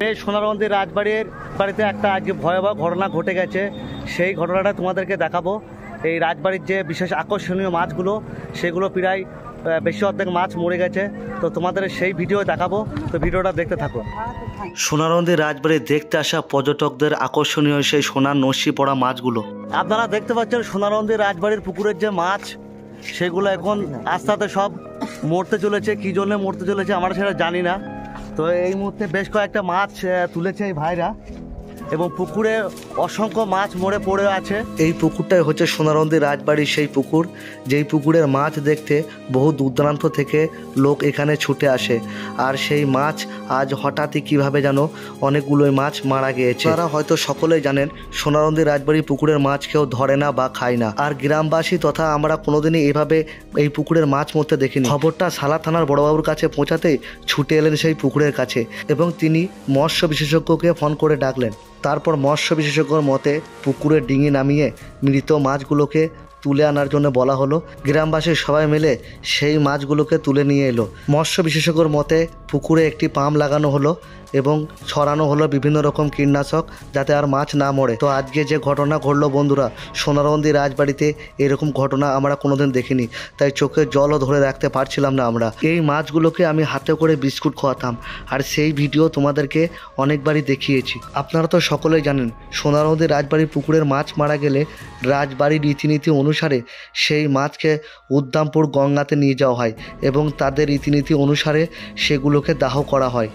এই সোনারন্দি রাজবাড়ির বাড়িতে একটা আজকে ভয়াবহ ঘটনা ঘটে গেছে। সেই ঘটনাটা তোমাদেরকে দেখাবো। এই রাজবাড়ির যে বিশেষ আকর্ষণীয় মাছগুলো, সেগুলো প্রায় বেশি অর্ধেক মাছ মরে গেছে। তো তোমাদের সেই ভিডিও দেখাবো, তো ভিডিওটা দেখতে থাকো। সোনারন্দি রাজবাড়ি দেখতে আসা পর্যটকদের আকর্ষণীয় সেই সোনার নস্যি পড়া মাছগুলো আপনারা দেখতে পাচ্ছেন। সোনারন্দি রাজবাড়ির পুকুরের যে মাছ, সেগুলো এখন আস্তে আস্তে সব মরতে চলেছে। কী জন্য মরতে চলেছে আমরা সেটা জানি না। তো এই মুহূর্তে বেশ কয়েকটা মাছ তুলেছে এই ভাইরা, এবং পুকুরে অসংখ্য মাছ মরে পড়ে আছে। এই পুকুরটাই হচ্ছে সোনারন্দি রাজবাড়ির সেই পুকুর, যেই পুকুরের মাছ দেখতে বহু দূর দূরান্ত থেকে লোক এখানে ছুটে আসে। আর সেই মাছ আজ হঠাৎই কিভাবে যেন অনেকগুলোই মাছ মারা গিয়েছে। তারা হয়তো সকলেই জানেন সোনারন্দি রাজবাড়ির পুকুরের মাছ কেউ ধরে না বা খায় না। আর গ্রামবাসী তথা আমরা কোনোদিনই এভাবে এই পুকুরের মাছ মরতে দেখিনি। খবরটা সালা থানার বড়বাবুর কাছে পৌঁছাতেই ছুটে এলেন সেই পুকুরের কাছে, এবং তিনি মৎস্য বিশেষজ্ঞকে ফোন করে ডাকলেন। তারপর মৎস্য বিশেষজ্ঞর মতে পুকুরের ডিঙি নামিয়ে মৃত মাছগুলোকে তুলে আনার জন্য বলা হলো। গ্রামবাসী সবাই মিলে সেই মাছগুলোকে তুলে নিয়ে এলো। মৎস্য বিশেষজ্ঞর মতে পুকুরে একটি পাম্প লাগানো হলো এবং ছড়ানো হলো বিভিন্ন রকম কীটনাশক, যাতে আর মাছ না মরে। তো আজকে যে ঘটনা ঘটলো বন্ধুরা, সোনারন্দি রাজবাড়িতে এরকম ঘটনা আমরা কোনোদিন দেখিনি, তাই চোখের জলও ধরে রাখতে পারছিলাম না আমরা। এই মাছগুলোকে আমি হাতে করে বিস্কুট খাওয়াতাম, আর সেই ভিডিও তোমাদেরকে অনেকবারই দেখিয়েছি। আপনারা তো সকলেই জানেন সোনারন্দি রাজবাড়ির পুকুরের মাছ মারা গেলে রাজবাড়ির রীতিনীতি অনুসারে সেই মাছকে উদ্দামপুর গঙ্গাতে নিয়ে যাওয়া হয়, এবং তাদের রীতিনীতি অনুসারে সেগুলোকে দাহ করা হয়।